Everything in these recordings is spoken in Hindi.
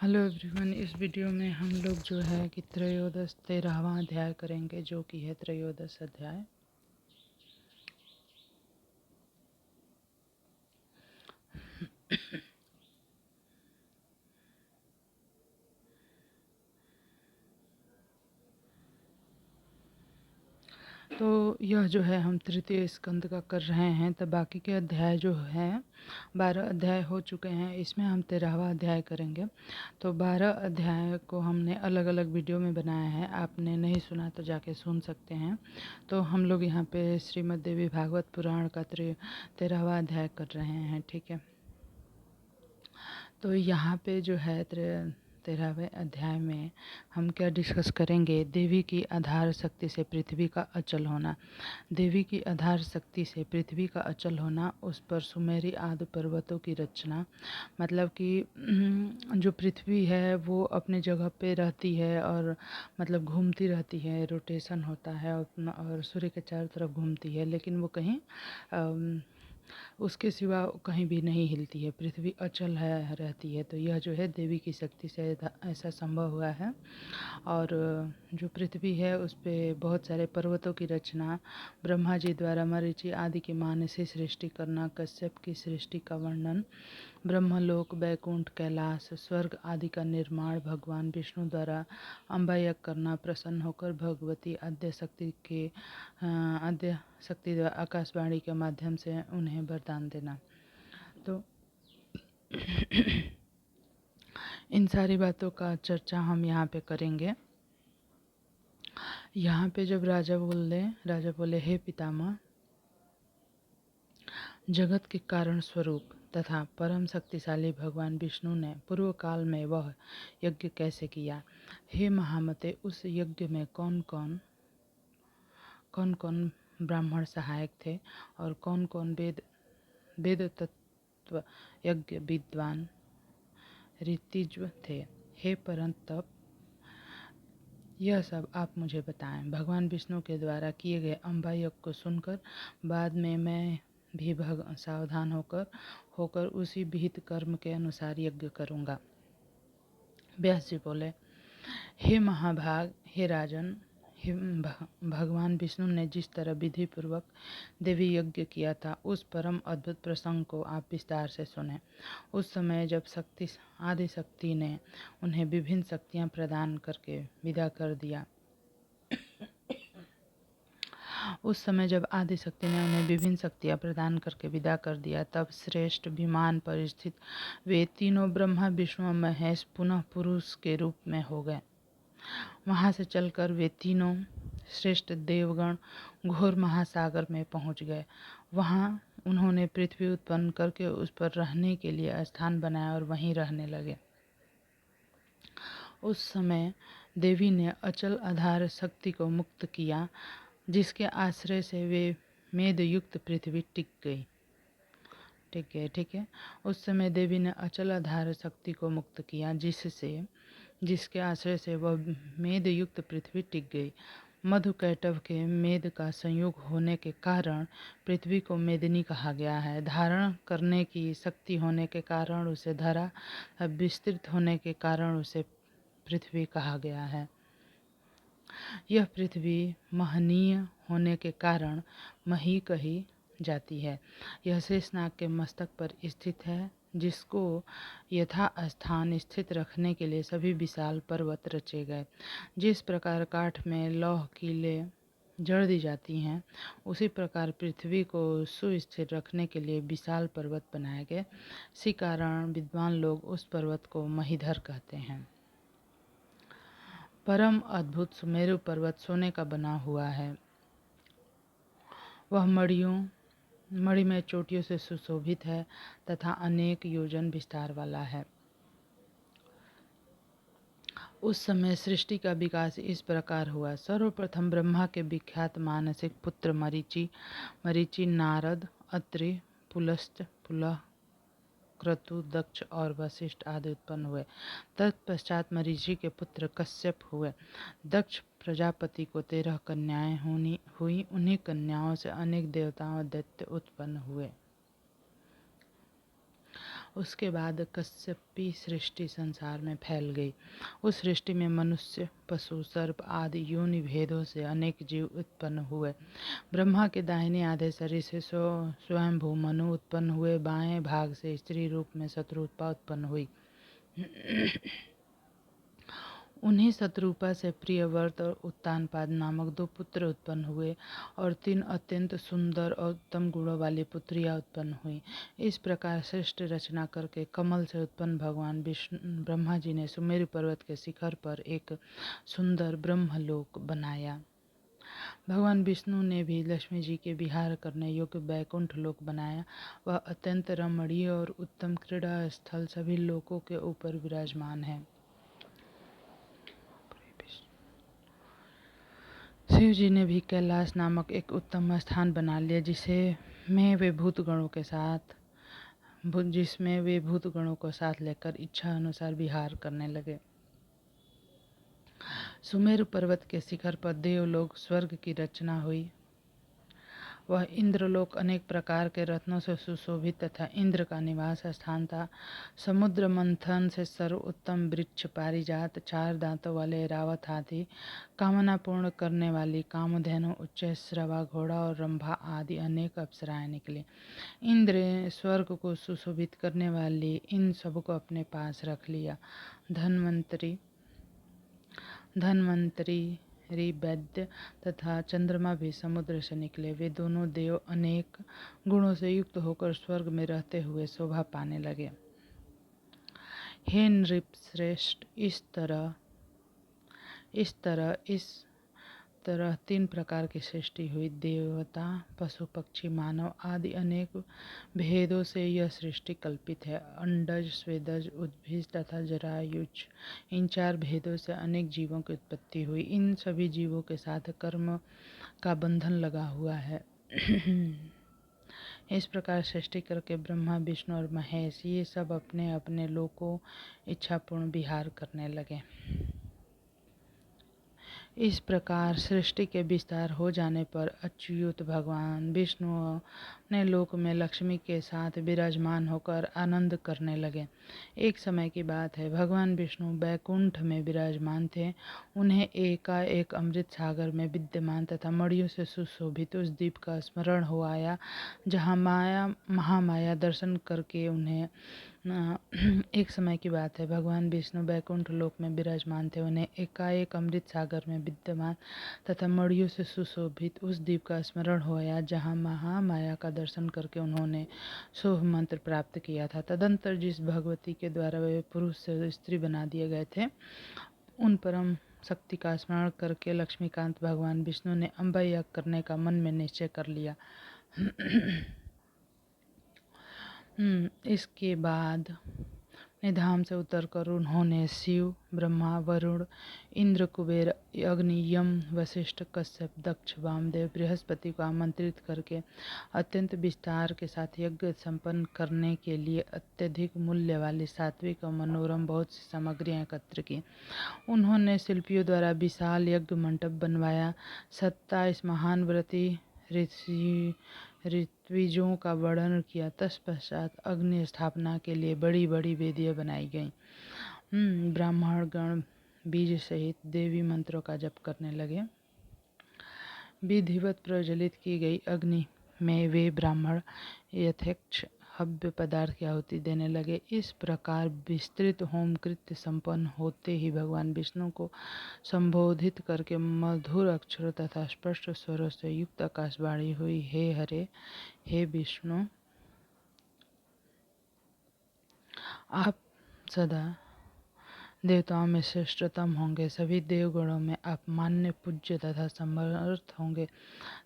Hello everyone. इस वीडियो में हम लोग जो है कि त्रयोदश 13वां अध्याय करेंगे, जो कि है त्रयोदश अध्याय। तो यह जो है हम तृतीय स्कंद का कर रहे हैं। तो बाकी के अध्याय जो हैं 12 अध्याय हो चुके हैं, इसमें हम 13वां अध्याय करेंगे। तो 12 अध्याय को हमने अलग अलग वीडियो में बनाया है, आपने नहीं सुना तो जाके सुन सकते हैं। तो हम लोग यहाँ पे श्रीमद् देवी भागवत पुराण का 13वां अध्याय कर रहे हैं, ठीक है। तो यहाँ पे जो है 13वें अध्याय में हम क्या डिस्कस करेंगे, देवी की आधार शक्ति से पृथ्वी का अचल होना। देवी की आधार शक्ति से पृथ्वी का अचल होना, उस पर सुमेरी आदि पर्वतों की रचना। मतलब कि जो पृथ्वी है वो अपने जगह पे रहती है और मतलब घूमती रहती है, रोटेशन होता है और सूर्य के चारों तरफ घूमती है, लेकिन वो कहीं उसके सिवा कहीं भी नहीं हिलती है, पृथ्वी अचल है रहती है। तो यह जो है देवी की शक्ति से ऐसा संभव हुआ है। और जो पृथ्वी है उस पे बहुत सारे पर्वतों की रचना, ब्रह्मा जी द्वारा मरीचि आदि की मानसी सृष्टि करना, कश्यप की सृष्टि का वर्णन, ब्रह्मलोक, बैकुंठ, कैलाश, स्वर्ग आदि का निर्माण, भगवान विष्णु द्वारा अम्बायक करना, प्रसन्न होकर भगवती आद्य शक्ति द्वारा आकाशवाणी के माध्यम से उन्हें वरदान देना। तो इन सारी बातों का चर्चा हम यहाँ पे करेंगे। यहाँ पे जब राजा बोले, हे पितामह, जगत के कारण स्वरूप तथा परम शक्तिशाली भगवान विष्णु ने पूर्व काल में वह यज्ञ कैसे किया। हे महामते, उस यज्ञ में कौन कौन ब्राह्मण सहायक थे और कौन कौन वेद तत्व यज्ञ विद्वान ऋतिज्व थे। हे परंतप, यह सब आप मुझे बताएं। भगवान विष्णु के द्वारा किए गए अम्बा यज्ञ को सुनकर बाद में मैं भी सावधान होकर उसी विहित कर्म के अनुसार यज्ञ करूँगा। व्यास जी बोले, हे महाभाग, हे राजन, भगवान विष्णु ने जिस तरह विधि पूर्वक देवी यज्ञ किया था, उस परम अद्भुत प्रसंग को आप विस्तार से सुने। उस समय जब आदि शक्ति ने उन्हें विभिन्न शक्तियां प्रदान करके विदा कर दिया, तब श्रेष्ठ विमान पर स्थित वे तीनों ब्रह्मा विष्णु और महेश पुनः पुरुष के रूप में हो गए। वहां से चलकर वे तीनों श्रेष्ठ देवगण घोर महासागर में पहुंच गए। वहां उन्होंने पृथ्वी उत्पन्न करके उस पर रहने के लिए स्थान बनाया और वहीं रहने लगे। उस समय देवी ने अचल आधार शक्ति को मुक्त किया, जिसके आश्रय से वे मेद युक्त पृथ्वी टिक गई। ठीक है। उस समय देवी ने अचल आधार शक्ति को मुक्त किया, जिसके आश्रय से वह मेद युक्त पृथ्वी टिक गई। मधु कैटव के मेद का संयोग होने के कारण पृथ्वी को मेदिनी कहा गया है। धारण करने की शक्ति होने के कारण उसे धरा, विस्तृत होने के कारण उसे पृथ्वी कहा गया है। यह पृथ्वी महनीय होने के कारण मही कही जाती है। यह शेषनाग के मस्तक पर स्थित है, जिसको यथा स्थान स्थित रखने के लिए सभी विशाल पर्वत रचे गए। जिस प्रकार काठ में लौह कीलें जड़ दी जाती हैं, उसी प्रकार पृथ्वी को सुस्थिर रखने के लिए विशाल पर्वत बनाए गए। इसी कारण विद्वान लोग उस पर्वत को महीधर कहते हैं। परम अद्भुत सुमेरु पर्वत सोने का बना हुआ है। वह मणिमय चोटियों से सुशोभित है तथा अनेक योजन विस्तार वाला है। उस समय सृष्टि का विकास इस प्रकार हुआ। सर्वप्रथम ब्रह्मा के विख्यात मानसिक पुत्र मरीचि, नारद, अत्रि, पुलस्त्य, पुलह, क्रतु, दक्ष और वशिष्ठ आदि उत्पन्न हुए। तत्पश्चात मरीचि के पुत्र कश्यप हुए। दक्ष प्रजापति को 13 कन्याएं हुई। उन्हीं कन्याओं से अनेक देवताओं और दैत्य उत्पन्न हुए। उसके बाद कश्यपी सृष्टि संसार में फैल गई। उस सृष्टि में मनुष्य, पशु, सर्प आदि योनि भेदों से अनेक जीव उत्पन्न हुए। ब्रह्मा के दाहिने आधे शरीर से स्वयंभू मनु उत्पन्न हुए। बाएं भाग से स्त्री रूप में शत्रुपा उत्पन्न हुई। उन्हीं शत्रुपा से प्रियव्रत और उत्तानपाद नामक 2 पुत्र उत्पन्न हुए और 3 अत्यंत सुंदर और उत्तम गुणों वाली पुत्रियां उत्पन्न हुई। इस प्रकार श्रेष्ठ रचना करके कमल से उत्पन्न भगवान ब्रह्मा जी ने सुमेरु पर्वत के शिखर पर एक सुंदर ब्रह्मलोक बनाया। भगवान विष्णु ने भी लक्ष्मी जी के विहार करने योग्य बैकुंठ लोक बनाया। वह अत्यंत रमणीय और उत्तम क्रीड़ा स्थल सभी लोकों के ऊपर विराजमान है। शिव जी ने भी कैलाश नामक एक उत्तम स्थान बना लिया जिसमें वे भूत गणों को साथ लेकर इच्छा अनुसार विहार करने लगे। सुमेरु पर्वत के शिखर पर देवलोक स्वर्ग की रचना हुई। वह इंद्रलोक अनेक प्रकार के रत्नों से सुशोभित तथा इंद्र का निवास स्थान था। समुद्र मंथन से सर्वोत्तम वृक्ष पारिजात, 4 दांतों वाले ऐरावत हाथी, कामना पूर्ण करने वाली कामधेनु, उच्चैःश्रवा घोड़ा और रंभा आदि अनेक अप्सराएं निकली। इंद्र ने स्वर्ग को सुशोभित करने वाली इन सबको अपने पास रख लिया। धन्वंतरी, वैद्य तथा चंद्रमा भी समुद्र से निकले। वे दोनों देव अनेक गुणों से युक्त होकर स्वर्ग में रहते हुए शोभा पाने लगे। हे नृपश्रेष्ठ, इस तरह 3 प्रकार की सृष्टि हुई। देवता, पशु, पक्षी, मानव आदि अनेक भेदों से यह सृष्टि कल्पित है। अंडज, स्वेदज, उद्भिज तथा जरायुज, इन 4 भेदों से अनेक जीवों की उत्पत्ति हुई। इन सभी जीवों के साथ कर्म का बंधन लगा हुआ है। इस प्रकार सृष्टि करके ब्रह्मा, विष्णु और महेश ये सब अपने अपने लोकों इच्छापूर्ण विहार करने लगे। इस प्रकार सृष्टि के विस्तार हो जाने पर अच्युत भगवान विष्णु अपने लोक में लक्ष्मी के साथ विराजमान होकर आनंद करने लगे। एक समय की बात है, भगवान विष्णु बैकुंठ में विराजमान थे। उन्हें एकाएक अमृत सागर में विद्यमान तथा मणियों से सुशोभित उस द्वीप का स्मरण हो आया जहाँ महामाया दर्शन करके उन्हें एक समय की बात है, भगवान विष्णु बैकुंठ लोक में विराजमान थे। उन्हें एकाएक अमृत सागर में विद्यमान तथा मणियों से सुशोभित उस द्वीप का स्मरण हो आया जहाँ महामाया का दर्शन करके उन्होंने शुभ मंत्र प्राप्त किया था। तदंतर जिस भगवती के द्वारा वे पुरुष से स्त्री बना दिए गए थे, उन परम शक्ति का स्मरण करके लक्ष्मीकांत भगवान विष्णु ने अम्बा यज्ञ करने का मन में निश्चय कर लिया। इसके बाद निधाम से उतरकर उन्होंने शिव, ब्रह्मा, वरुण, इंद्र, कुबेर, अग्नि, यम, वशिष्ठ, कश्यप, दक्ष, वामदेव, बृहस्पति को आमंत्रित करके अत्यंत विस्तार के साथ यज्ञ संपन्न करने के लिए अत्यधिक मूल्य वाली सात्विक और मनोरम बहुत सी सामग्रियां एकत्र की। उन्होंने शिल्पियों द्वारा विशाल यज्ञ मंडप बनवाया। 27 महान व्रती ऋत्विजों का वर्णन किया। तत्पश्चात अग्नि स्थापना के लिए बड़ी बड़ी वेदियां बनाई गईं। ब्राह्मण गण बीज सहित देवी मंत्रों का जप करने लगे। विधिवत प्रज्वलित की गई अग्नि में वे ब्राह्मण यथेच्छ हव्य पदार्थ की आहुति देने लगे। इस प्रकार विस्तृत होम कृत्य संपन्न होते ही भगवान विष्णु को संबोधित करके मधुर अक्षरों तथा स्पष्ट स्वरों से युक्त आकाशवाणी हुई। हे हरे, हे विष्णु, आप सदा देवताओं में श्रेष्ठतम होंगे। सभी देवगणों में आप मान्य, पूज्य तथा समर्थ होंगे।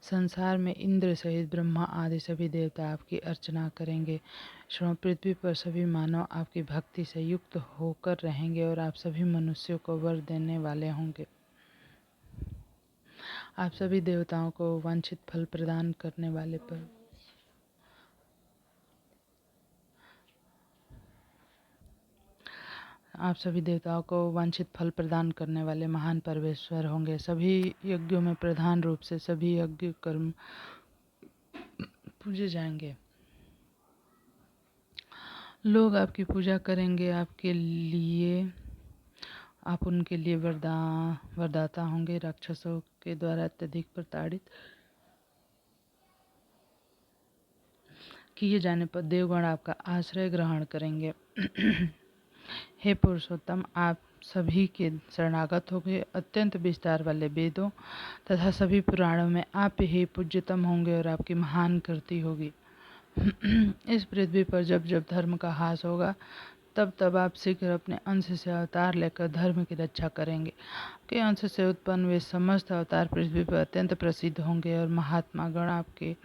संसार में इंद्र सहित ब्रह्मा आदि सभी देवता आपकी अर्चना करेंगे। पृथ्वी पर सभी मानव आपकी भक्ति से युक्त होकर रहेंगे और आप सभी मनुष्यों को वर देने वाले होंगे। आप सभी देवताओं को वांछित फल प्रदान करने वाले आप सभी देवताओं को वांछित फल प्रदान करने वाले महान परमेश्वर होंगे। सभी यज्ञों में प्रधान रूप से सभी यज्ञ कर्म पूजे जाएंगे। लोग आपकी पूजा करेंगे, आपके लिए आप उनके लिए वरदाता होंगे। राक्षसों के द्वारा अत्यधिक प्रताड़ित किए जाने पर देवगण आपका आश्रय ग्रहण करेंगे। हे पुरुषोत्तम, आप सभी के शरणागत होंगे। अत्यंत विस्तार वाले वेदों तथा सभी पुराणों में आप ही पूज्यतम होंगे और आपकी महान कीर्ति होगी। इस पृथ्वी पर जब जब धर्म का ह्रास होगा, तब तब आप शीघ्र अपने अंश से अवतार लेकर धर्म की रक्षा करेंगे। आपके अंश से उत्पन्न वे समस्त अवतार पृथ्वी पर अत्यंत प्रसिद्ध होंगे और महात्मा गण आपके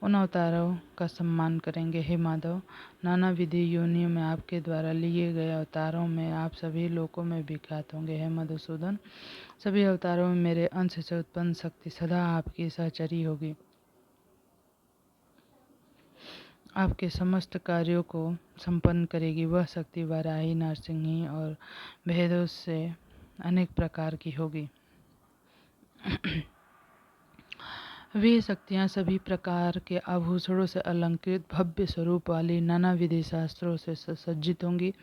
उन अवतारों का सम्मान करेंगे। हे माधव, नाना विधि योनियों में आपके द्वारा लिए गए अवतारों में आप सभी लोकों में विख्यात होंगे। हे मधुसूदन, सभी अवतारों में मेरे अंश से उत्पन्न शक्ति सदा आपकी सहचरी होगी। आपके समस्त कार्यों को संपन्न करेगी। वह शक्ति वाराही, नरसिंही और भेदों से अनेक प्रकार की होगी। वे शक्तियाँ सभी प्रकार के आभूषणों से अलंकृत भव्य स्वरूप वाली नाना विधि शास्त्रों से सुसज्जित होंगी।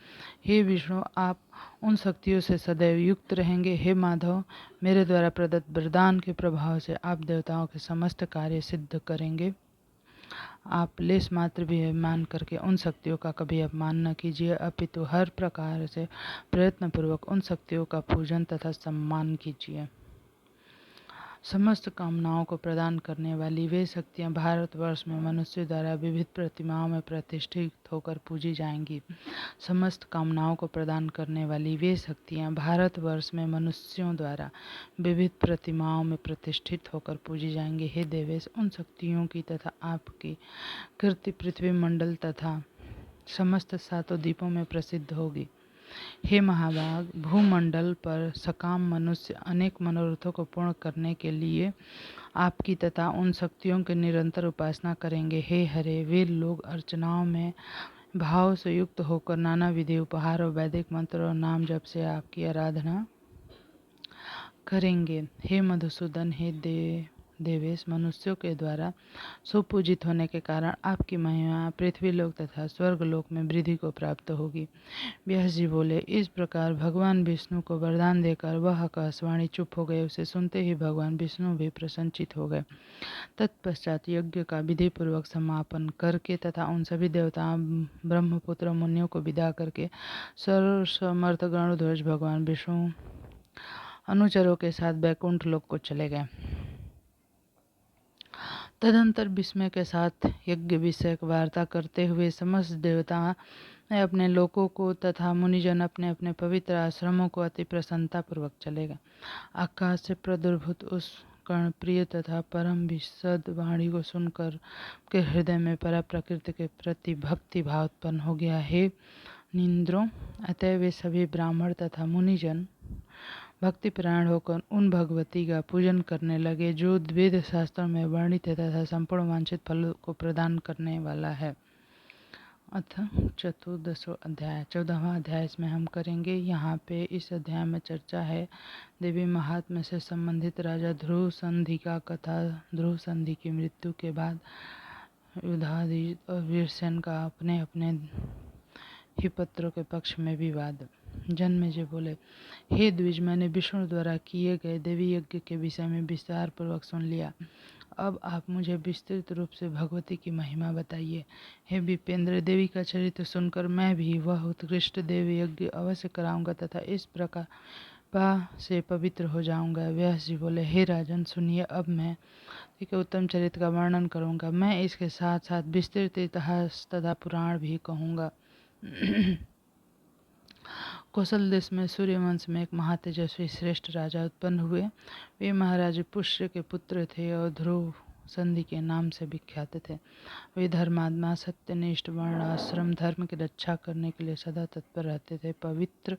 हे विष्णु, आप उन शक्तियों से सदैव युक्त रहेंगे। हे माधव, मेरे द्वारा प्रदत्त वरदान के प्रभाव से आप देवताओं के समस्त कार्य सिद्ध करेंगे। आप लेश मात्र भी अभिमान करके उन शक्तियों का कभी अपमान न कीजिए, अपितु हर प्रकार से प्रयत्नपूर्वक उन शक्तियों का पूजन तथा सम्मान कीजिए। समस्त कामनाओं को प्रदान करने वाली वे शक्तियाँ भारतवर्ष में मनुष्य द्वारा विविध प्रतिमाओं में प्रतिष्ठित होकर पूजी जाएंगी। समस्त कामनाओं को प्रदान करने वाली वे शक्तियाँ भारतवर्ष में मनुष्यों द्वारा विविध प्रतिमाओं में प्रतिष्ठित होकर पूजी जाएंगी। हे देवेश, उन शक्तियों की तथा आपकी कीर्ति पृथ्वी मंडल तथा समस्त सातों द्वीपों में प्रसिद्ध होगी। हे महाभाग, भूमंडल पर सकाम मनुष्य अनेक मनोरथों को पूर्ण करने के लिए आपकी तथा उन शक्तियों की निरंतर उपासना करेंगे। हे हरे, वे लोग अर्चनाओं में भाव से युक्त होकर नाना विधि उपहार और वैदिक मंत्र और नाम जप से आपकी आराधना करेंगे। हे मधुसूदन, हे देवेश, मनुष्यों के द्वारा सुपूजित होने के कारण आपकी महिमा पृथ्वी लोक तथा स्वर्ग लोक में वृद्धि को प्राप्त होगी। व्यास जी बोले, इस प्रकार भगवान विष्णु को वरदान देकर वह आकाशवाणी चुप हो गए। उसे सुनते ही भगवान विष्णु भी प्रसन्नचित हो गए। तत्पश्चात यज्ञ का विधि पूर्वक समापन करके तथा उन सभी देवताओं ब्रह्मपुत्र मुनियों को विदा करके सर्वसमर्थ गरुड़ध्वज भगवान विष्णु अनुचरों के साथ बैकुंठ लोक को चले गए। तदंतर विस्मय के साथ यज्ञ विषयक वार्ता करते हुए समस्त देवता अपने लोकों को तथा मुनिजन अपने अपने पवित्र आश्रमों को अति प्रसन्नता पूर्वक चले गए। आकाश से प्रादुर्भूत उस कर्णप्रिय तथा परम विशद वाणी को सुनकर के हृदय में परा प्रकृति के प्रति भक्ति भाव उत्पन्न हो गया। हे निंद्रों, अतः वे सभी ब्राह्मण तथा मुनिजन भक्ति प्राण होकर उन भगवती का पूजन करने लगे जो वेद शास्त्रों में वर्णित है तथा संपूर्ण वांछित फलों को प्रदान करने वाला है। अथ चतुर्दशो अध्याय, 14वां अध्याय इसमें हम करेंगे। यहाँ पे इस अध्याय में चर्चा है देवी महात्म्य से संबंधित राजा ध्रुव संधि का कथा। ध्रुव संधि की मृत्यु के बाद युधाजित और वीरसेन का अपने अपने ही पत्रों के पक्ष में विवाद। जन्मेजय बोले, हे द्विज, मैंने विष्णु द्वारा किए गए देवी यज्ञ के विषय में विस्तार पूर्वक सुन लिया। अब आप मुझे विस्तृत रूप से भगवती की महिमा बताइए। हे विपेंद्र, देवी का चरित्र सुनकर मैं भी वह उत्कृष्ट देवी यज्ञ अवश्य कराऊंगा तथा इस प्रकार से पवित्र हो जाऊंगा। व्यास जी बोले, हे राजन, सुनिए, अब मैं के उत्तम चरित्र का वर्णन करूंगा। मैं इसके साथ साथ विस्तृत इतिहास तथा पुराण भी कहूँगा। कौशल देश में सूर्यवंश में एक महातेजस्वी श्रेष्ठ राजा उत्पन्न हुए। वे महाराज पुष्य के पुत्र थे और ध्रुव संधि के नाम से विख्यात थे। वे धर्मात्मा, सत्यनिष्ठ, वर्णाश्रम धर्म की रक्षा करने के लिए सदा तत्पर रहते थे। पवित्र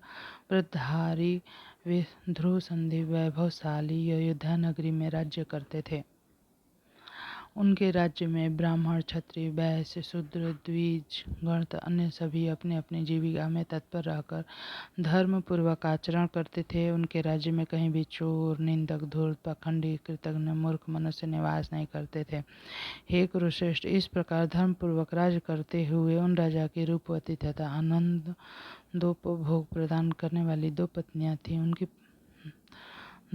व्रतधारी वे ध्रुव संधि वैभवशाली अयोध्या नगरी में राज्य करते थे। उनके राज्य में ब्राह्मण, क्षत्रिय, वैश्य, शूद्र, द्विज, गण अन्य सभी अपने अपने जीविका में तत्पर रहकर धर्म पूर्वक आचरण करते थे। उनके राज्य में कहीं भी चोर, निंदक, धूर्त, पाखंडी, कृतघ्न, मूर्ख मनुष्य निवास नहीं करते थे। हे कुरुश्रेष्ठ, इस प्रकार धर्म पूर्वक राज्य करते हुए उन राजा की रूपवती तथा आनंदोपभोग प्रदान करने वाली 2 पत्नियां थीं। उनकी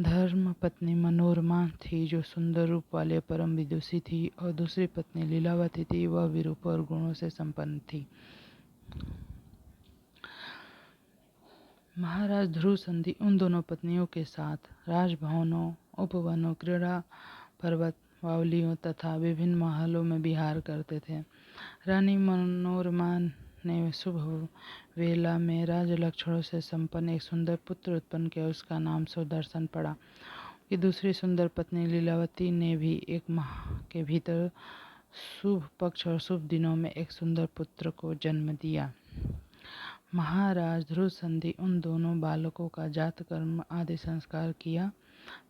धर्म पत्नी मनोरमा थी, जो सुंदर रूप वाले परम विदुषी थी, और दूसरी पत्नी लीलावती थी, वह भी रूप और गुणों से संपन्न थी। महाराज ध्रुव संधि उन दोनों पत्नियों के साथ राजभवनों, उपवनों, क्रीड़ा पर्वत, बावलियों तथा विभिन्न महलों में विहार करते थे। रानी मनोरमा ने शुभ वेला में राज लक्षणों से संपन्न एक सुंदर पुत्र उत्पन्न किया। उसका नाम सुदर्शन पड़ा। कि दूसरी सुंदर पत्नी लीलावती ने भी 1 माह के भीतर शुभ पक्ष और शुभ दिनों में एक सुंदर पुत्र को जन्म दिया। महाराज ध्रुव संधि उन दोनों बालकों का जात कर्म आदि संस्कार किया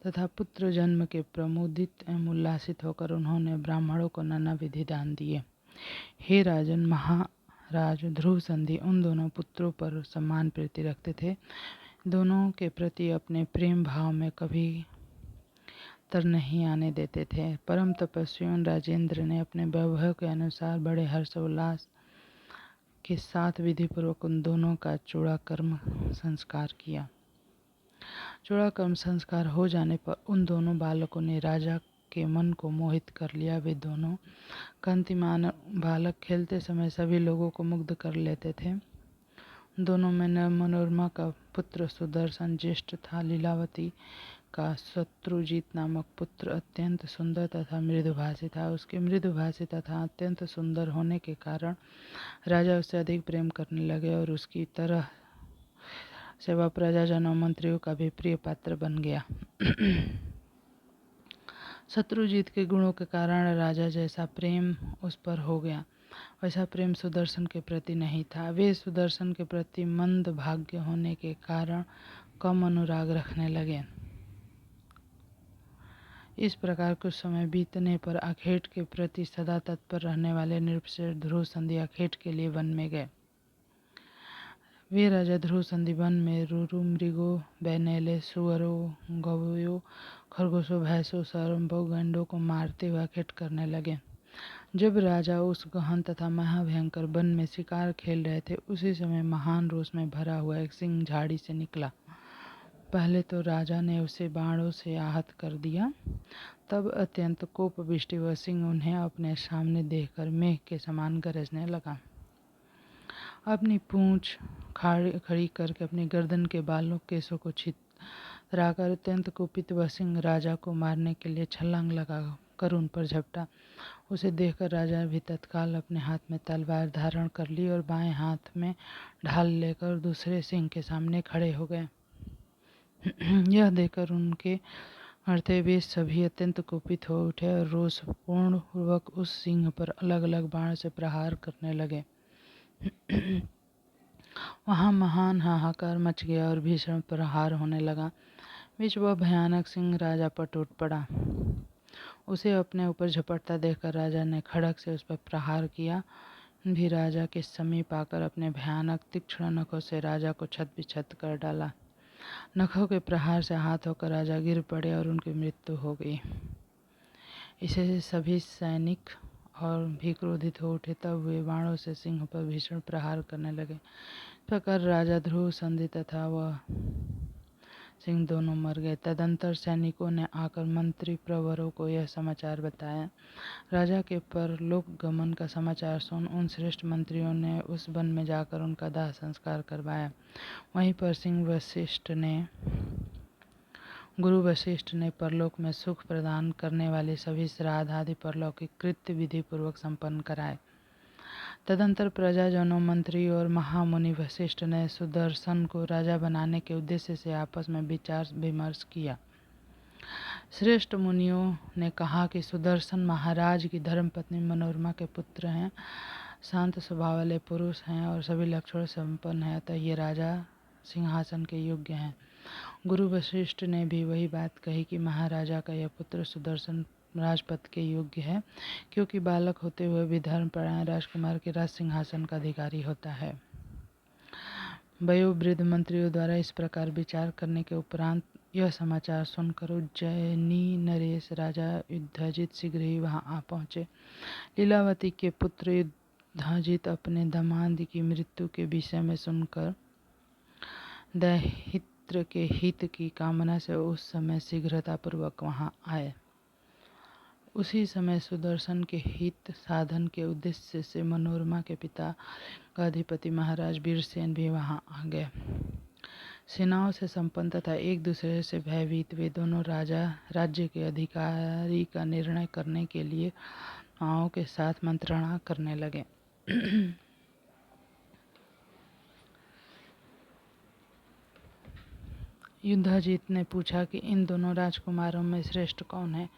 तथा पुत्र जन्म के प्रमुदित एवं उल्लासित होकर उन्होंने ब्राह्मणों को नाना विधि दान दिए। हे राजन, महाराज ध्रुव संधि उन दोनों पुत्रों पर सम्मान प्रीति रखते थे। दोनों के प्रति अपने प्रेम भाव में कभी तर नहीं आने देते थे। परम तपस्वी उन राजेंद्र ने अपने वैभव के अनुसार बड़े हर्षोल्लास के साथ विधि पूर्वक उन दोनों का चूड़ाकर्म संस्कार किया। चूड़ाकर्म संस्कार हो जाने पर उन दोनों बालकों ने राजा के मन को मोहित कर लिया। वे दोनों कांतिमान बालक खेलते समय सभी लोगों को मुग्ध कर लेते थे। दोनों में मनोरमा का पुत्र सुदर्शन ज्येष्ठ था। लीलावती का शत्रुजीत नामक पुत्र अत्यंत सुंदर तथा मृदुभाषी था। उसके मृदुभाषी तथा अत्यंत सुंदर होने के कारण राजा उससे अधिक प्रेम करने लगे और उसकी तरह से वह प्रजाजनों मंत्रियों का भी प्रिय पात्र बन गया। शत्रुजीत के गुणों के कारण राजा जैसा प्रेम उस पर हो गया, वैसा प्रेम सुदर्शन के प्रति नहीं था। वे सुदर्शन के प्रति मंद भाग्य होने के कारण कम अनुराग रखने लगे। इस प्रकार कुछ समय बीतने पर आखेट के प्रति सदा तत्पर रहने वाले नृपश्रेष्ठ ध्रुव संधि आखेट के लिए वन में गए। वे राजा ध्रुव संधि वन में रुरु, मृगों, बैनेले, सुअरों, गवयों, खरगोशों, भैंसों, सरम्बों, गैंडों को मारते हुए आखेट करने लगे। जब राजा उस गहन तथा महाभयंकर वन में शिकार खेल रहे थे, उसी समय महान रोष में भरा हुआ एक सिंह झाड़ी से निकला। पहले तो राजा ने उसे बाणों से आहत कर दिया, तब अत्यंत कोपविष्ट वह सिंह उन्हें अपने सामने देखकर मेघ के समान गरजने लगा। अपनी पूंछ खड़ी करके अपनी गर्दन के बालों केसों को छितराकर अत्यंत कुपित वह सिंह राजा को मारने के लिए छलांग लगा कर उन पर झपटा। उसे देखकर राजा भी तत्काल अपने हाथ में तलवार धारण कर ली और बाएं हाथ में ढाल लेकर दूसरे सिंह के सामने खड़े हो गए। यह देखकर उनके मरते वे सभी अत्यंत कुपित हो उठे और रोषपूर्ण पूर्वक उस सिंह पर अलग अलग बाण से प्रहार करने लगे। वहां महान हाहाकार मच गया और भीषण प्रहार होने लगा। बीच वह भयानक सिंह राजा पर टूट पड़ा। उसे अपने ऊपर झपटता देखकर राजा ने खड़ग से उस पर प्रहार किया। भी राजा के समीप आकर अपने भयानक तीक्ष्ण नखों से राजा को छत-बिछत कर डाला। नखों के प्रहार से आहत होकर राजा गिर पड़े और उनकी मृत्यु हो गई। इससे सभी सैनिक और भी क्रोधित हो उठे। तब वे बाणों से सिंह पर भीषण प्रहार करने लगे। इस प्रकार राजा ध्रुव संधि तथा वह सिंह दोनों मर गए। तदंतर सैनिकों ने आकर मंत्री प्रवरों को यह समाचार बताया। राजा के परलोक गमन का समाचार सुन उन श्रेष्ठ मंत्रियों ने उस वन में जाकर उनका दाह संस्कार करवाया। वहीं पर गुरु वशिष्ठ ने परलोक में सुख प्रदान करने वाले सभी श्राद्ध आदि परलौकिक कृत्य विधि पूर्वक संपन्न कराए। तदंतर प्रजाजनों, मंत्री और महामुनि वशिष्ठ ने सुदर्शन को राजा बनाने के उद्देश्य से आपस में विचार विमर्श किया। श्रेष्ठ मुनियों ने कहा कि सुदर्शन महाराज की धर्मपत्नी मनोरमा के पुत्र हैं, शांत स्वभाव वाले पुरुष हैं और सभी लक्षणों संपन्न हैं, अतः ये राजा सिंहासन के योग्य हैं। गुरु वशिष्ठ ने भी वही बात कही कि महाराजा का यह पुत्र सुदर्शन राजपद के योग्य है, क्योंकि बालक होते हुए भी धर्मपरायण राजकुमार के राज सिंहासन का अधिकारी होता है। वयोवृद्ध मंत्रियों द्वारा इस प्रकार विचार करने के उपरांत यह समाचार सुनकर उज्जैनी नरेश राजा युद्धाजित शीघ्र ही वहां आ पहुंचे। लीलावती के पुत्र युद्धाजित अपने दामाद की मृत्यु के विषय में सुनकर दैहित्र के हित की कामना से उस समय शीघ्रतापूर्वक वहां आए। उसी समय सुदर्शन के हित साधन के उद्देश्य से मनोरमा के पिता का अधिपति महाराज वीरसेन भी वहां आ गए। सेनाओं से संपन्न तथा एक दूसरे से भयभीत वे दोनों राजा राज्य के अधिकारी का निर्णय करने के लिए आओं के साथ मंत्रणा करने लगे। युद्धाजित ने पूछा कि इन दोनों राजकुमारों में श्रेष्ठ कौन है।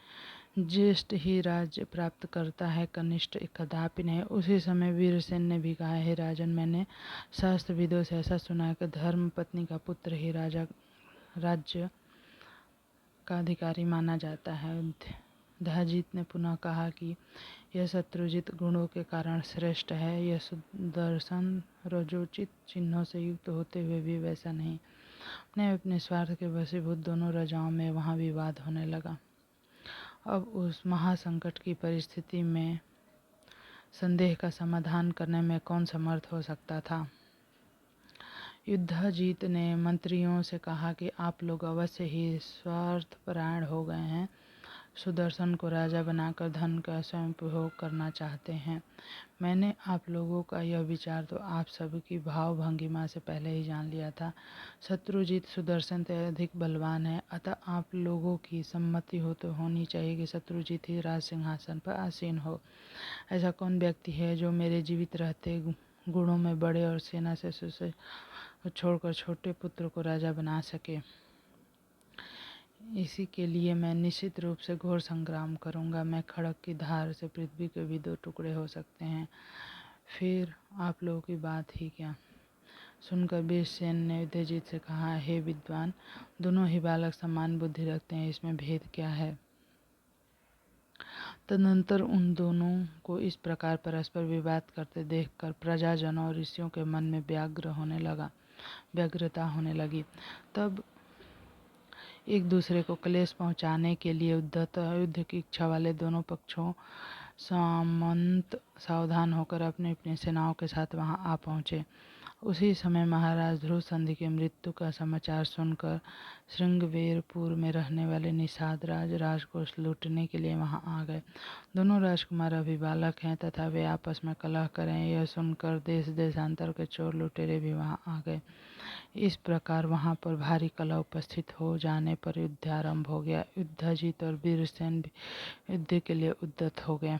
ज्येष्ठ ही राज्य प्राप्त करता है, कनिष्ठ कदापि नहीं। उसी समय वीरसेन ने भी कहा, हे राजन, मैंने शास्त्रविदों से ऐसा सुना है कि धर्म पत्नी का पुत्र ही राज्य का अधिकारी माना जाता है। युद्धाजित ने पुनः कहा कि यह शत्रुजित गुणों के कारण श्रेष्ठ है। यह सुदर्शन रजोचित चिन्हों से युक्त होते हुए भी वैसा नहीं। अपने स्वार्थ के वशीभूत दोनों राजाओं में वहां विवाद होने लगा। अब उस महासंकट की परिस्थिति में संदेह का समाधान करने में कौन समर्थ हो सकता था। युद्धाजित ने मंत्रियों से कहा कि आप लोग अवश्य ही स्वार्थपरायण हो गए हैं, सुदर्शन को राजा बनाकर धन का स्वयं उपभोग करना चाहते हैं। मैंने आप लोगों का यह विचार तो आप सबकी भाव भंगिमा से पहले ही जान लिया था। शत्रुजित सुदर्शन से अधिक बलवान है, अतः आप लोगों की सम्मति हो तो होनी चाहिए कि शत्रुजित ही राज सिंहासन पर आसीन हो। ऐसा कौन व्यक्ति है जो मेरे जीवित रहते गुणों में बड़े और सेना से छोड़कर छोटे पुत्र को राजा बना सके। इसी के लिए मैं निश्चित रूप से घोर संग्राम करूंगा। मैं खड़ग की धार से पृथ्वी के भी 2 टुकड़े हो सकते हैं, फिर आप लोगों की बात ही क्या। सुनकर वीरसेन ने युद्धाजित से कहा, हे विद्वान, दोनों ही बालक समान बुद्धि रखते हैं, इसमें भेद क्या है। तदनंतर उन दोनों को इस प्रकार परस्पर विवाद करते देखकर प्रजाजनों और ऋषियों के मन में व्यग्रता होने लगी। तब एक दूसरे को क्लेश पहुंचाने के लिए युद्ध की इच्छा वाले दोनों पक्षों सामंत सावधान होकर अपनी अपनी सेनाओं के साथ वहां आ पहुंचे। उसी समय महाराज ध्रुव संधि की मृत्यु का समाचार सुनकर श्रृंगवेरपुर में रहने वाले निषाद राजकोष लूटने के लिए वहां आ गए। दोनों राजकुमार अभी बालक हैं तथा वे आपस में कलह करें, यह सुनकर देश देशांतर के चोर लुटेरे भी वहां आ गए। इस प्रकार वहां पर भारी कलह उपस्थित हो जाने पर युद्ध आरंभ हो गया। युद्धाजित और वीरसेन भी युद्ध के लिए उद्यत हो गए।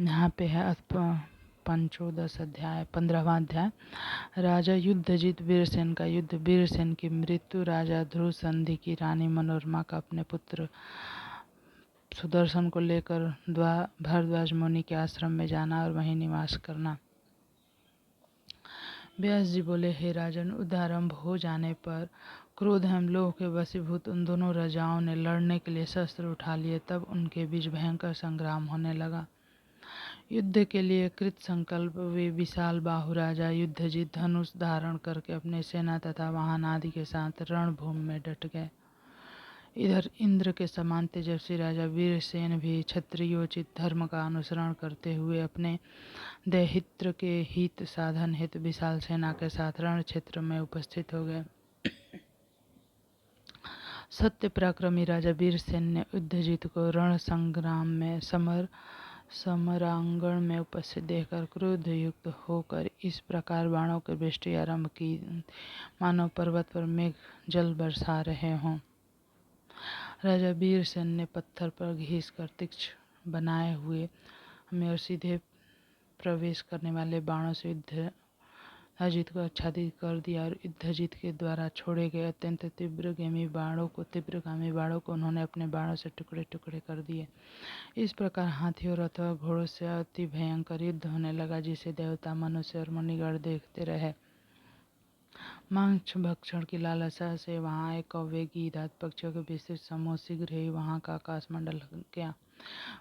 यहाँ पे है 15वां अध्याय। राजा युद्धाजित वीरसेन का युद्ध। वीरसेन की मृत्यु। राजा ध्रुव संधि की रानी मनोरमा का अपने पुत्र सुदर्शन को लेकर भरद्वाज मुनि के आश्रम में जाना और वहीं निवास करना। व्यास जी बोले, हे राजन, युद्ध आरंभ हो जाने पर क्रोध एवं लोभ के वशीभूत उन दोनों राजाओं ने लड़ने के लिए शस्त्र उठा लिए। तब उनके बीच भयंकर संग्राम होने लगा। युद्ध के लिए कृत संकल्प वे विशाल बाहु राजा युद्धाजित धनुष धारण करके अपने सेना तथा वाहन आदि के साथ रणभूमि में डट गए। इधर इंद्र के समान तेजस्वी राजा वीरसेन भी क्षत्रियोचित धर्म का अनुसरण करते हुए अपने दैहित्र के हित साधन हेतु विशाल सेना के साथ रण क्षेत्र में उपस्थित हो गए। सत्य पराक्रमी राजा वीरसेन ने युद्धाजित को रण संग्राम में समरांगण में उपस्थित देखकर क्रोध युक्त होकर इस प्रकार बाणों की वृष्टि आरंभ की, मानो पर्वत पर मेघ जल बरसा रहे हों। राजा वीरसेन ने पत्थर पर घिसकर तीक्ष्ण बनाए हुए हमें और सीधे प्रवेश करने वाले बाणों से युद्धाजित को आच्छादित कर दिया और युद्धाजित के द्वारा छोड़े गए अत्यंत तीव्रगामी बाणों को उन्होंने अपने बाणों से टुकड़े टुकड़े कर दिए। इस प्रकार हाथियों, रथों, घोड़ों से अति भयंकर युद्ध होने लगा, जिसे देवता, मनुष्य और मुनिगण देखते रहे। मांस भक्षण की लालसा से वहां एक कौवे गीध आदि पक्षियों के विस्तृत समूह शीघ्र ही वहां का आकाशमंडल गया।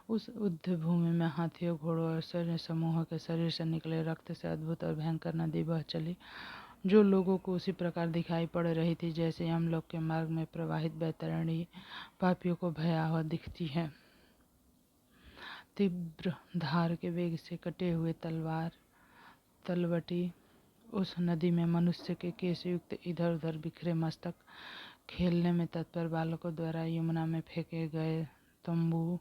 उस युद्ध भूमि में हाथियों, घोड़ों और सैन्य समूहों के शरीर से निकले रक्त से अद्भुत और भयंकर नदी बह चली, जो लोगों को उसी प्रकार दिखाई पड़ रही थी जैसे यमलोक के मार्ग में प्रवाहित बैतरणी पापियों को भयावह दिखती है। तीव्र धार के वेग से कटे हुए तलवटी उस नदी में मनुष्य के केश युक्त इधर उधर बिखरे मस्तक, खेलने में तत्पर बालकों द्वारा यमुना में फेंके गए तंबू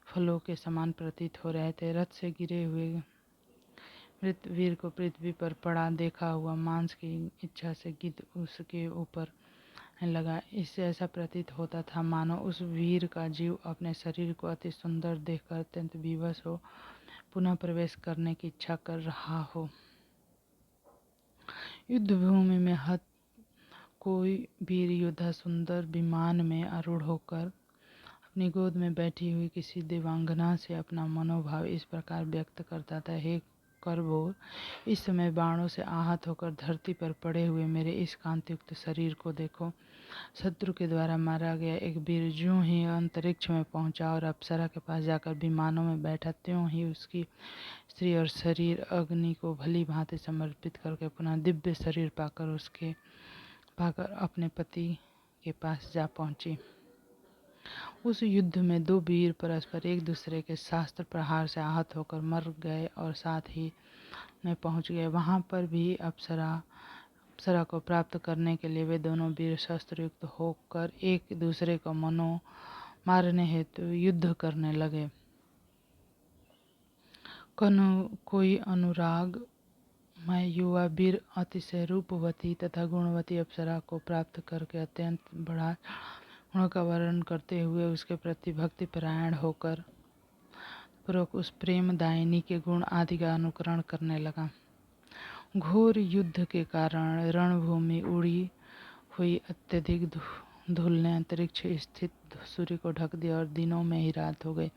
फलों के समान प्रतीत हो रहे थे। रथ से गिरे हुए मृत वीर को पृथ्वी पर पड़ा देखा हुआ मांस की इच्छा से गिद्ध उसके ऊपर लगा। इससे ऐसा प्रतीत होता था मानो उस वीर का जीव अपने शरीर को अति सुंदर देखकर अत्यंत विवश हो पुनः प्रवेश करने की इच्छा कर रहा हो। युद्ध भूमि में हत कोई वीर योद्धा सुंदर विमान में आरूढ़ होकर अपनी गोद में बैठी हुई किसी देवांगना से अपना मनोभाव इस प्रकार व्यक्त करता था, हे करभोर, इस समय बाणों से आहत होकर धरती पर पड़े हुए मेरे इस कांतियुक्त शरीर को देखो। शत्रु के द्वारा मारा गया एक वीर ज्यों ही अंतरिक्ष में पहुंचा और अप्सरा के पास जाकर विमानों में बैठा, त्यों ही उसकी स्त्री और शरीर अग्नि को भली भांति समर्पित करके पुनः दिव्य शरीर पाकर अपने पति के पास जा पहुंची। उस युद्ध में दो वीर परस्पर एक दूसरे के शास्त्र प्रहार से आहत होकर मर गए और साथ ही में पहुंच गए। वहां पर भी अप्सरा को प्राप्त करने के लिए वे दोनों वीर शस्त्र युक्त होकर एक दूसरे को मारने हेतु युद्ध करने लगे। कोई अनुराग मैं युवा वीर अतिशय रूपवती तथा गुणवती अप्सरा को प्राप्त करके अत्यंत बड़ा गुणों का वर्णन करते हुए उसके प्रति भक्ति परायण होकर पूर्वक उस प्रेम दायिनी के गुण आदि का अनुकरण करने लगा। घोर युद्ध के कारण रणभूमि उड़ी हुई अत्यधिक धूल ने अंतरिक्ष स्थित सूर्य को ढक दिया और दिनों में ही रात हो गई।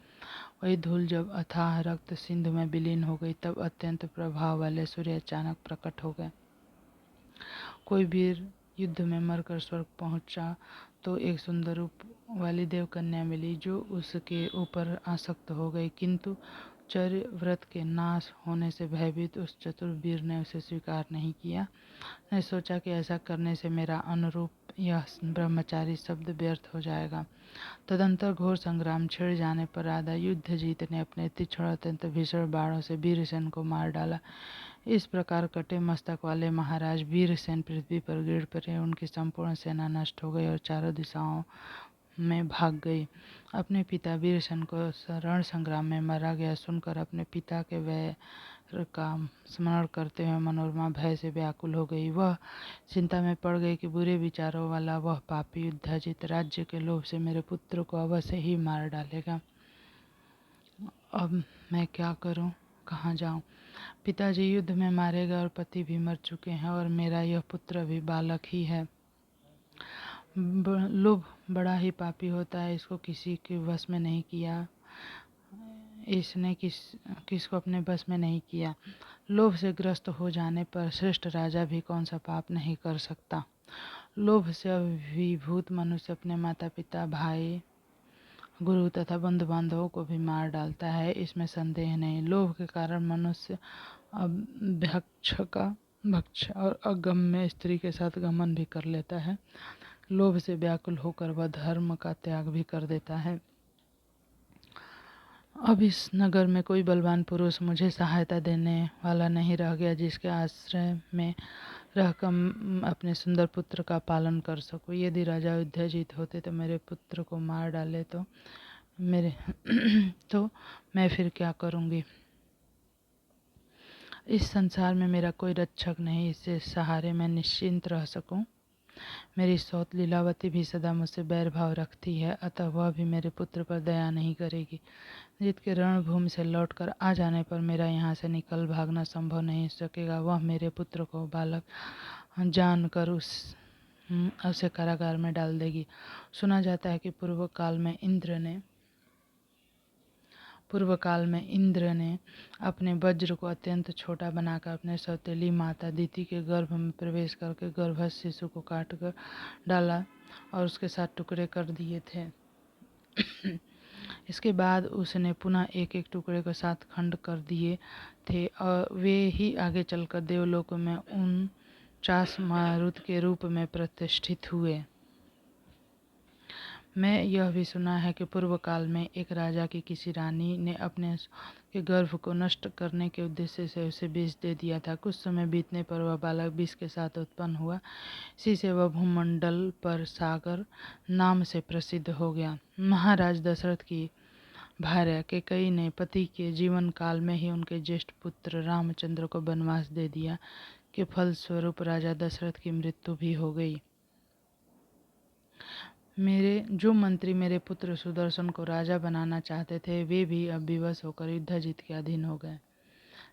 वही धूल जब अथाह रक्त सिंधु में विलीन हो गई तब अत्यंत प्रभाव वाले सूर्य अचानक प्रकट हो गए। कोई वीर युद्ध में मरकर स्वर्ग पहुंचा तो एक सुंदर रूप वाली देवकन्या मिली जो उसके ऊपर आसक्त हो गई, किंतु चर्य व्रत के नाश होने से भयभीत उस चतुर वीर ने उसे स्वीकार नहीं किया। ने सोचा कि ऐसा करने से मेरा अनुरूप यह ब्रह्मचारी शब्द व्यर्थ हो जाएगा। तदंतर घोर संग्राम छिड़ जाने पर राधा युद्ध जीतने अपने तीक्ष्ण अत्यंत भीषण बाणों से वीरसेन को मार डाला। इस प्रकार कटे मस्तक वाले महाराज वीरसेन पृथ्वी पर गिर पड़े। उनकी संपूर्ण सेना नष्ट हो गई और चारों दिशाओं में भाग गई। अपने पिता वीरसेन को रण संग्राम में मारा गया सुनकर अपने पिता के वैर का स्मरण करते हुए मनोरमा भय से व्याकुल हो गई। वह चिंता में पड़ गई कि बुरे विचारों वाला वह पापी युद्धाजित राज्य के लोभ से मेरे पुत्र को अवश्य ही मार डालेगा। अब मैं क्या करूं, कहाँ जाऊं? पिताजी युद्ध में मारे गए और पति भी मर चुके हैं और मेरा यह पुत्र भी बालक ही है। लोभ बड़ा ही पापी होता है, इसको किसी के वश में नहीं किया। इसने किसको अपने बस में नहीं किया। लोभ से ग्रस्त हो जाने पर श्रेष्ठ राजा भी कौन सा पाप नहीं कर सकता। लोभ से अभिभूत मनुष्य अपने माता पिता, भाई, गुरु तथा बंधु बांधवों को भी मार डालता है, इसमें संदेह नहीं। लोभ के कारण मनुष्य भक्ष और अगम्य स्त्री के साथ गमन भी कर लेता है। लोभ से व्याकुल होकर वह धर्म का त्याग भी कर देता है। अब इस नगर में कोई बलवान पुरुष मुझे सहायता देने वाला नहीं रह गया जिसके आश्रय में रहकर अपने सुंदर पुत्र का पालन कर सकूं। यदि राजा युद्धजीत होते तो मेरे पुत्र को मार डाले तो मैं फिर क्या करूंगी। इस संसार में मेरा कोई रक्षक नहीं, इससे सहारे मैं निश्चिंत रह सकूं। मेरी सौत लीलावती भी सदा मुझसे बैर भाव रखती है, अतः वह भी मेरे पुत्र पर दया नहीं करेगी। जीत के रणभूमि से लौटकर आ जाने पर मेरा यहाँ से निकल भागना संभव नहीं सकेगा। वह मेरे पुत्र को बालक जानकर उसे कारागार में डाल देगी। सुना जाता है कि पूर्व काल में इंद्र ने पूर्व काल में इंद्र ने अपने वज्र को अत्यंत छोटा बनाकर अपने सौतेली माता दिति के गर्भ में प्रवेश करके गर्भस्थ शिशु को काट कर डाला और उसके साथ टुकड़े कर दिए थे। इसके बाद उसने पुनः एक एक टुकड़े को 7 खंड कर दिए थे और वे ही आगे चलकर देवलोक में 49 मारुत के रूप में प्रतिष्ठित हुए। मैं यह भी सुना है कि पूर्व काल में एक राजा की किसी रानी ने अपने के गर्भ को नष्ट करने के उद्देश्य से उसे विष दे दिया था। कुछ समय बीतने पर वह बालक विष के साथ उत्पन्न हुआ। इसी से वह भूमंडल पर सागर नाम से प्रसिद्ध हो गया। महाराज दशरथ की भार्या कैकेयी ने पति के जीवन काल में ही उनके ज्येष्ठ पुत्र रामचंद्र को वनवास दे दिया, के फलस्वरूप राजा दशरथ की मृत्यु भी हो गई। जो मंत्री मेरे पुत्र सुदर्शन को राजा बनाना चाहते थे, वे भी अब विवश होकर युद्धजीत के अधीन हो गए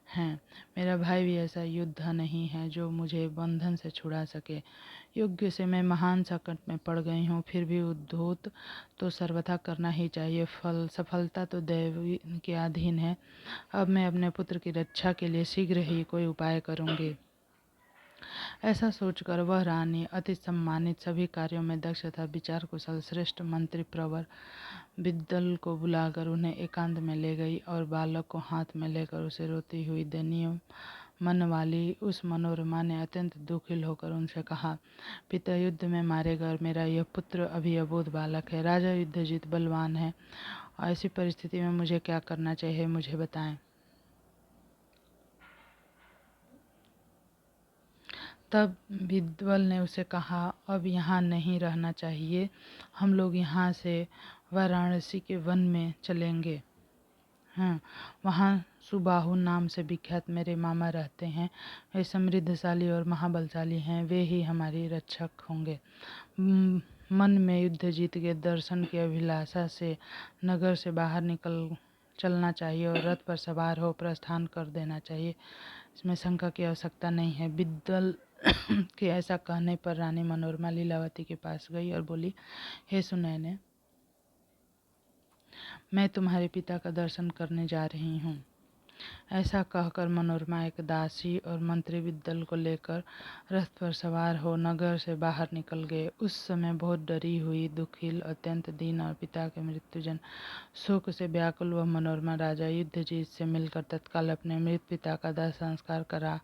हैं। मेरा भाई भी ऐसा योद्धा नहीं है जो मुझे बंधन से छुड़ा सके। युद्ध से मैं महान संकट में पड़ गई हूँ, फिर भी उद्योत तो सर्वथा करना ही चाहिए। सफलता तो दैव के अधीन है। अब मैं अपने पुत्र की रक्षा के लिए शीघ्र ही कोई उपाय करूँगी। ऐसा सोचकर वह रानी अति सम्मानित, सभी कार्यों में दक्ष तथा विचार कुशल श्रेष्ठ मंत्री प्रवर विद्दल को बुलाकर उन्हें एकांत में ले गई और बालक को हाथ में लेकर उसे रोती हुई दयनीय मन वाली उस मनोरमा ने अत्यंत दुखी होकर उनसे कहा, पिता युद्ध में मारे गए और मेरा यह पुत्र अभी अबोध बालक है। राजा युद्धजीत बलवान है। ऐसी परिस्थिति में मुझे क्या करना चाहिए, मुझे बताएं। तब विद्वल ने उसे कहा, अब यहाँ नहीं रहना चाहिए। हम लोग यहाँ से वाराणसी के वन में चलेंगे। हाँ, वहाँ सुबाहु नाम से विख्यात मेरे मामा रहते हैं। वे समृद्धशाली और महाबलशाली हैं। वे ही हमारी रक्षक होंगे। मन में युद्धजीत के दर्शन की अभिलाषा से नगर से बाहर चलना चाहिए और रथ पर सवार हो प्रस्थान कर देना चाहिए। इसमें शंका की आवश्यकता नहीं है। विद्वल के ऐसा कहने पर रानी मनोरमा लीलावती के पास गई और बोली, हे सुनैने, मैं तुम्हारे पिता का दर्शन करने जा रही हूँ। ऐसा कहकर मनोरमा एक दासी और मंत्री विद्दल को लेकर रथ पर सवार हो नगर से बाहर निकल गए। उस समय बहुत डरी हुई, दुखी, अत्यंत दीन और पिता के मृत्युजन शोक से व्याकुल वह मनोरमा राजा युद्धजीत से मिलकर तत्काल अपने मृत पिता का दाह संस्कार करा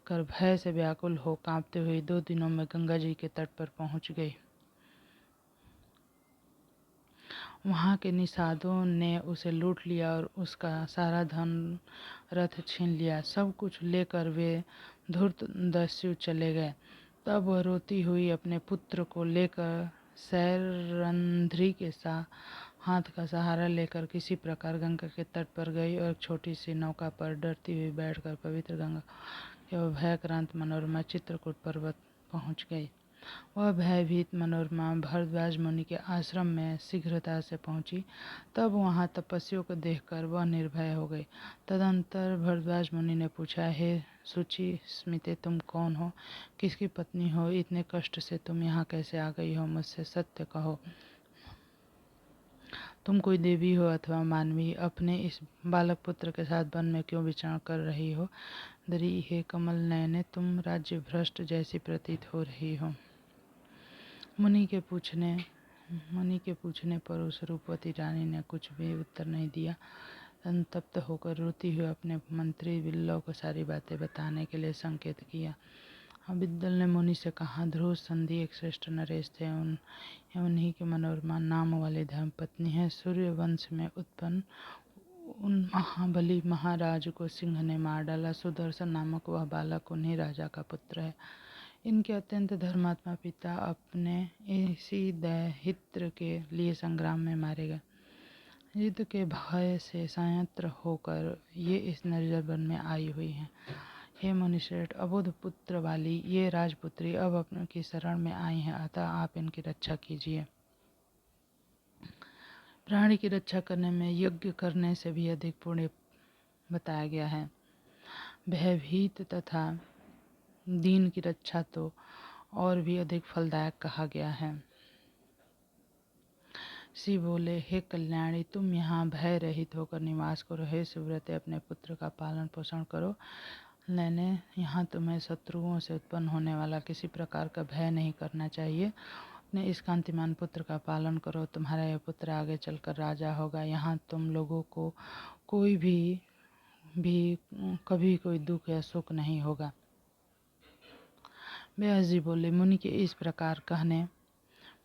कर भय से व्याकुल हो कांपते हुए 2 दिनों में गंगा जी के तट पर पहुंच गई। वहां के निषादों ने उसे लूट लिया और उसका सारा धन रथ छीन लिया। सब कुछ लेकर वे धूर्त दस्यु चले गए। तब वह रोती हुई अपने पुत्र को लेकर सैरंध्री के हाथ का सहारा लेकर किसी प्रकार गंगा के तट पर गई और छोटी सी नौका पर डरती हुई बैठकर पवित्र गंगा के भयक्रांत मनोरमा चित्रकूट पर्वत पहुंच गई। वह भयभीत मनोरमा भरद्वाज मुनि के आश्रम में शीघ्रता से पहुंची। तब वहां तपस्वियों को देखकर वह निर्भय हो गई। तदंतर भरद्वाज मुनि ने पूछा, हे सुचि स्मिते, तुम कौन हो, किसकी पत्नी हो, इतने कष्ट से तुम यहाँ कैसे आ गई हो, मुझसे सत्य कहो। तुम कोई देवी हो अथवा मानवी, अपने इस बालक पुत्र के साथ वन में क्यों विचरण कर रही हो। दरी हे कमल नयने, तुम राज्य भ्रष्ट जैसी प्रतीत हो रही हो। मुनि के पूछने पर उस रूपवती रानी ने कुछ भी उत्तर नहीं दिया। संतप्त होकर रोती हुई अपने मंत्री बिल्लव को सारी बातें बताने के लिए संकेत किया। विद्दल ने मुनि से कहा, ध्रुव संधि एक श्रेष्ठ नरेश थे। उन्हीं के मनोरमा नाम वाली धर्मपत्नी है। सूर्य वंश में उत्पन्न उन महाबली महाराज को सिंह ने मार डाला। सुदर्शन नामक वह बालक उन्हीं राजा का पुत्र है। इनके अत्यंत धर्मात्मा पिता अपने इसी दैहित्र के लिए संग्राम में मारे गए। युद्ध के भय से संयत्र होकर ये इस निर्जर वन में आई हुई हैं। हे मुनिश्रेष्ठ, अबोध पुत्र वाली ये राजपुत्री अब अपने की शरण में आई हैं, अतः आप इनकी रक्षा कीजिए। प्राणी की रक्षा करने में यज्ञ करने से भी अधिक पुण्य बताया गया है। भयभीत तथा दीन की रक्षा तो और भी अधिक फलदायक कहा गया है। शिव बोले, हे कल्याणी, तुम यहाँ भय रहित होकर निवास करो। हे सुव्रते, अपने पुत्र का पालन पोषण करो। मैंने यहाँ तुम्हें शत्रुओं से उत्पन्न होने वाला किसी प्रकार का भय नहीं करना चाहिए। अपने इस कांतिमान पुत्र का पालन करो। तुम्हारा यह पुत्र आगे चलकर राजा होगा। यहाँ तुम लोगों को कोई भी कभी कोई दुख या सुख नहीं होगा। व्यास जी बोले, मुनि के इस प्रकार कहने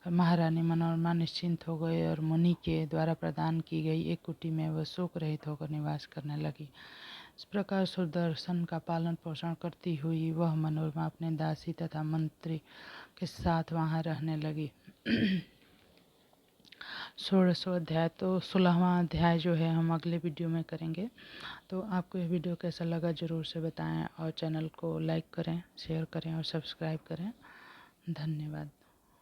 पर महारानी मनोरमा निश्चिंत हो गए और मुनि के द्वारा प्रदान की गई एक कुटी में वह शोक रहित होकर निवास करने लगी। इस प्रकार सुदर्शन का पालन पोषण करती हुई वह मनोरमा अपने दासी तथा मंत्री के साथ वहाँ रहने लगी। 16वां अध्याय, तो 16वां अध्याय जो है हम अगले वीडियो में करेंगे। तो आपको यह वीडियो कैसा लगा ज़रूर से बताएं और चैनल को लाइक करें, शेयर करें और सब्सक्राइब करें। धन्यवाद।